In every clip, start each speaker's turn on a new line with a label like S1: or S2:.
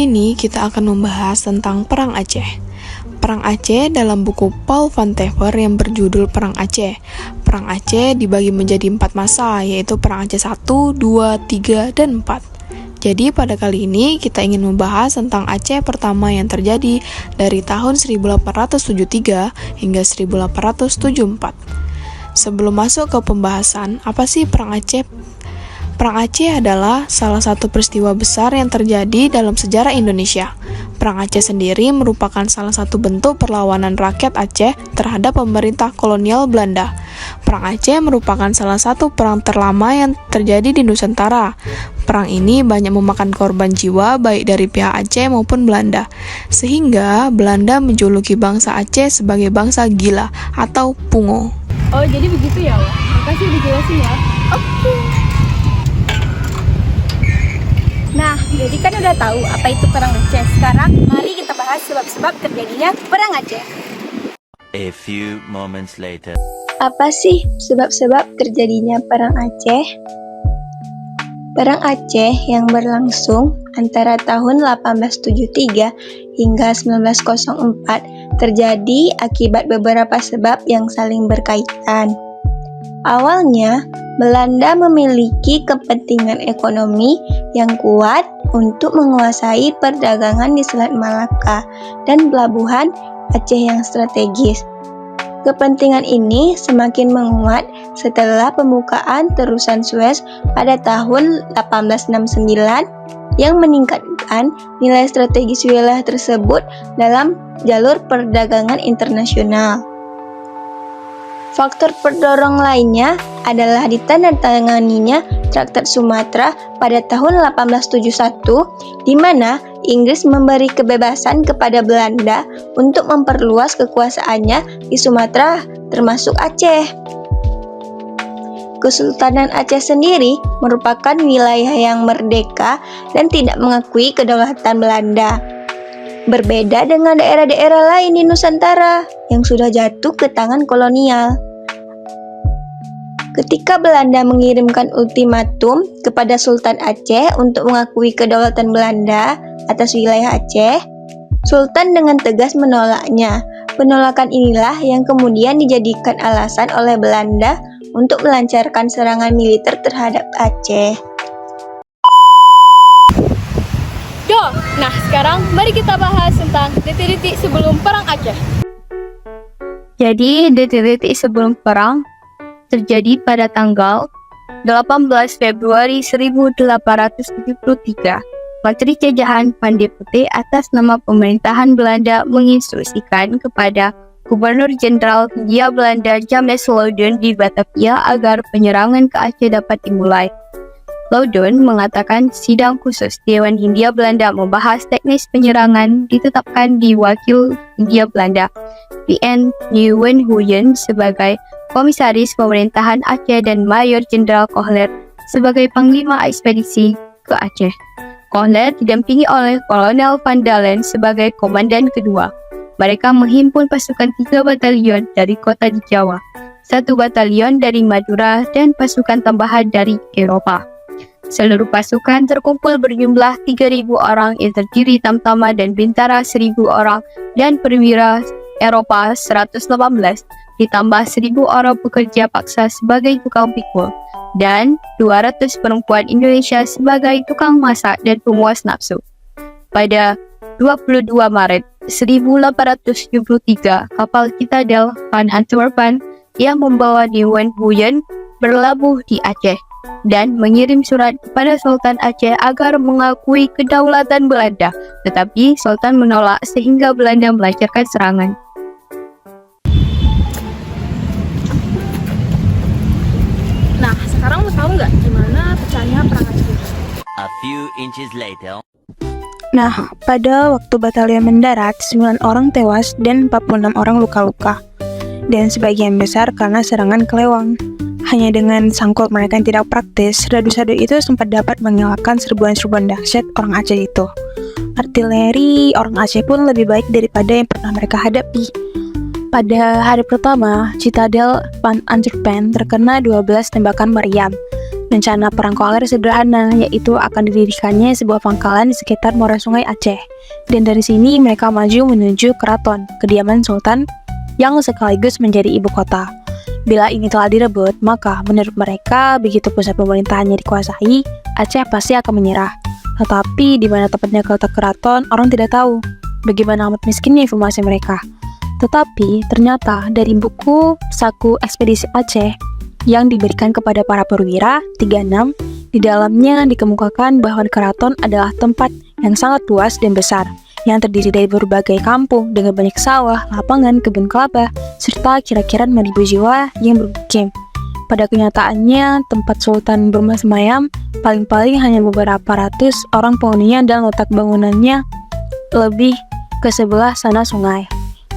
S1: sini kita akan membahas tentang Perang Aceh. Perang Aceh dalam buku Paul van Tever yang berjudul Perang Aceh. Perang Aceh dibagi menjadi 4 masa, yaitu Perang Aceh 1, 2, 3, dan 4. Jadi pada kali ini kita ingin membahas tentang Aceh pertama yang terjadi dari tahun 1873 hingga 1874. Sebelum masuk ke pembahasan, apa sih Perang Aceh? Perang Aceh adalah salah satu peristiwa besar yang terjadi dalam sejarah Indonesia. Perang Aceh sendiri merupakan salah satu bentuk perlawanan rakyat Aceh terhadap pemerintah kolonial Belanda. Perang Aceh merupakan salah satu perang terlama yang terjadi di Nusantara. Perang ini banyak memakan korban jiwa baik dari pihak Aceh maupun Belanda, sehingga Belanda menjuluki bangsa Aceh sebagai bangsa gila atau pungo.
S2: Oh, jadi begitu ya, Wak? Makasih udah jelasin ya. Oke. Nah, jadi kan udah tahu apa itu Perang Aceh. Sekarang mari kita bahas sebab-sebab terjadinya Perang Aceh.
S3: A few moments later.
S4: Apa sih sebab-sebab terjadinya Perang Aceh? Perang Aceh yang berlangsung antara tahun 1873 hingga 1904 terjadi akibat beberapa sebab yang saling berkaitan. Awalnya, Belanda memiliki kepentingan ekonomi yang kuat untuk menguasai perdagangan di Selat Malaka dan pelabuhan Aceh yang strategis. Kepentingan ini semakin menguat setelah pembukaan terusan Suez pada tahun 1869 yang meningkatkan nilai strategis wilayah tersebut dalam jalur perdagangan internasional. Faktor pendorong lainnya adalah ditandatanganinya Traktat Sumatra pada tahun 1871, di mana Inggris memberi kebebasan kepada Belanda untuk memperluas kekuasaannya di Sumatera, termasuk Aceh. Kesultanan Aceh sendiri merupakan wilayah yang merdeka dan tidak mengakui kedaulatan Belanda. Berbeda dengan daerah-daerah lain di Nusantara yang sudah jatuh ke tangan kolonial. Ketika Belanda mengirimkan ultimatum kepada Sultan Aceh untuk mengakui kedaulatan Belanda atas wilayah Aceh, Sultan dengan tegas menolaknya. Penolakan inilah yang kemudian dijadikan alasan oleh Belanda untuk melancarkan serangan militer terhadap Aceh.
S2: Nah, sekarang mari kita bahas tentang detik-detik sebelum Perang Aceh.
S5: Jadi, detik-detik sebelum perang terjadi pada tanggal 18 Februari 1873. Menteri Jajahan Pandai Putih atas nama pemerintahan Belanda menginstruksikan kepada Gubernur Jenderal Hindia Belanda James Loudon di Batavia agar penyerangan ke Aceh dapat dimulai. Loudon mengatakan sidang khusus Dewan Hindia Belanda membahas teknis penyerangan ditetapkan di Wakil Hindia Belanda VN Nguyen Huyen sebagai Komisaris Pemerintahan Aceh dan Mayor Jenderal Kohler sebagai Panglima Ekspedisi ke Aceh. Kohler didampingi oleh Kolonel Van Dalen sebagai Komandan kedua. Mereka menghimpun pasukan 3 batalion dari kota di Jawa, 1 batalion dari Madura, dan pasukan tambahan dari Eropa. Seluruh pasukan terkumpul berjumlah 3.000 orang yang terdiri tamtama dan bintara 1.000 orang dan perwira Eropa 118, ditambah 1.000 orang pekerja paksa sebagai tukang pikul, dan 200 perempuan Indonesia sebagai tukang masak dan pemuas nafsu. Pada 22 Maret 1873, kapal Citadel van Antwerpen yang membawa Nguyen Huyen berlabuh di Aceh dan mengirim surat kepada Sultan Aceh agar mengakui kedaulatan Belanda, tetapi Sultan menolak sehingga Belanda melancarkan serangan.
S2: Nah, sekarang mau tahu nggak gimana pecahnya Perang Aceh?
S3: A few inches later.
S6: Nah, pada waktu batalion mendarat, 9 orang tewas dan 46 orang luka-luka, dan sebagian besar karena serangan kelewang. Hanya dengan sangkul mereka yang tidak praktis, radu-radu itu sempat dapat mengelakkan serbuan-serbuan dahsyat orang Aceh itu. Artileri orang Aceh pun lebih baik daripada yang pernah mereka hadapi. Pada hari pertama, Citadel van Antwerpen terkena 12 tembakan meriam, Rencana perang Kohler sederhana, yaitu akan didirikannya sebuah pangkalan di sekitar muara sungai Aceh. Dan dari sini mereka maju menuju keraton, kediaman sultan yang sekaligus menjadi ibu kota. Bila ini telah direbut, maka menurut mereka begitu pusat pemerintahannya dikuasai, Aceh pasti akan menyerah. Tetapi di mana tepatnya letak keraton, orang tidak tahu. Bagaimana amat miskinnya informasi mereka. Tetapi ternyata dari buku Saku Ekspedisi Aceh yang diberikan kepada para perwira 36, di dalamnya dikemukakan bahwa keraton adalah tempat yang sangat luas dan besar, yang terdiri dari berbagai kampung dengan banyak sawah, lapangan, kebun kelapa, serta kira-kira 5.000 jiwa yang bermukim. Pada kenyataannya, tempat sultan bersemayam paling-paling hanya beberapa ratus orang penghuninya dan letak bangunannya lebih ke sebelah sana sungai,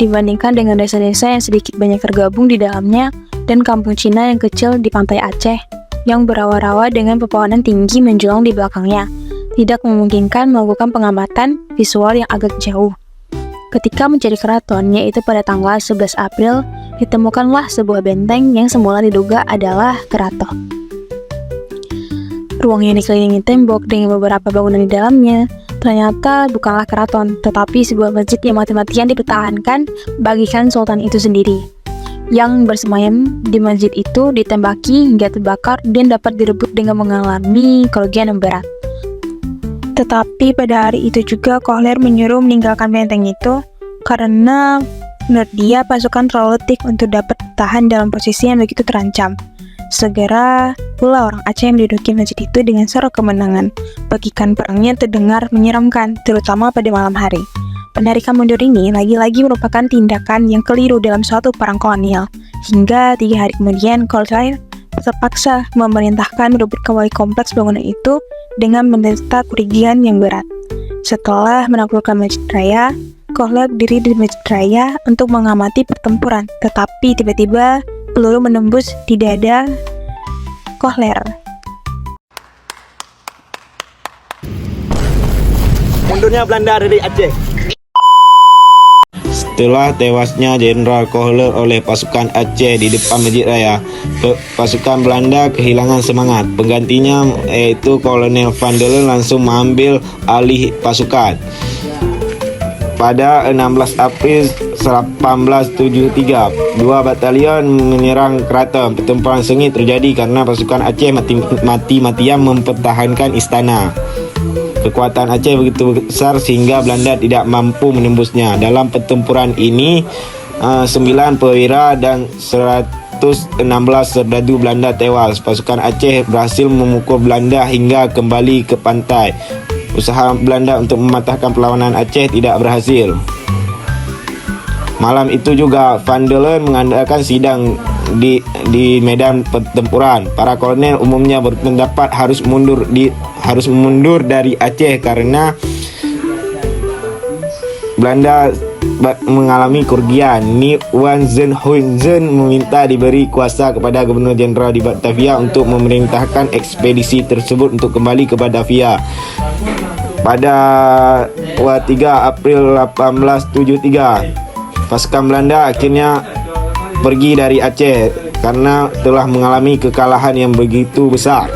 S6: dibandingkan dengan desa-desa yang sedikit banyak tergabung di dalamnya dan kampung Cina yang kecil di pantai Aceh yang berawa-rawa dengan pepohonan tinggi menjulang di belakangnya, tidak memungkinkan melakukan pengamatan visual yang agak jauh. Ketika mencari keraton, yaitu pada tanggal 11 April, ditemukanlah sebuah benteng yang semula diduga adalah keraton. Ruang yang dikelilingi tembok dengan beberapa bangunan di dalamnya ternyata bukanlah keraton, tetapi sebuah masjid yang mati-matian dipertahankan bagikan sultan itu sendiri. Yang bersemayam di masjid itu ditembaki hingga terbakar dan dapat direbut dengan mengalami kerugian yang berat. Tetapi pada hari itu juga Kohler menyuruh meninggalkan benteng itu karena menurut dia pasukan terlalu letih untuk dapat tahan dalam posisi yang begitu terancam. Segera pula orang Aceh menduduki masjid itu dengan sorak kemenangan. Bagikan perangnya terdengar menyeramkan, terutama pada malam hari. Penarikan mundur ini lagi-lagi merupakan tindakan yang keliru dalam suatu perang kolonial. Hingga 3 hari kemudian, Kohler terpaksa memerintahkan merebut kembali kompleks bangunan itu dengan menderita kerugian yang berat. Setelah menaklukkan Masjid Raya, Kohler berdiri di Masjid Raya untuk mengamati pertempuran, tetapi tiba-tiba peluru menembus di dada Kohler.
S7: Mundurnya Belanda dari Aceh.
S8: Setelah tewasnya Jenderal Kohler oleh pasukan Aceh di depan Masjid Raya, pasukan Belanda kehilangan semangat. Penggantinya yaitu Kolonel Van der Len langsung mengambil alih pasukan. Pada 16 April 1873, 2 batalion menyerang keraton. Pertempuran sengit terjadi karena pasukan Aceh mati-matian mempertahankan istana. Kekuatan Aceh begitu besar sehingga Belanda tidak mampu menembusnya. Dalam pertempuran ini, 9 perwira dan 116 serdadu Belanda tewas. Pasukan Aceh berhasil memukul Belanda hingga kembali ke pantai. Usaha Belanda untuk mematahkan perlawanan Aceh tidak berhasil. Malam itu juga Van der Len mengadakan sidang di medan pertempuran. Para kolonel umumnya berpendapat harus mundur dari Aceh karena Belanda mengalami kerugian. Ni Wan Zen Hui Zen meminta diberi kuasa kepada Gubernur Jenderal di Batavia untuk memerintahkan ekspedisi tersebut untuk kembali ke Batavia. Pada 3 April 1873, pasukan Belanda akhirnya pergi dari Aceh karena telah mengalami kekalahan yang begitu besar.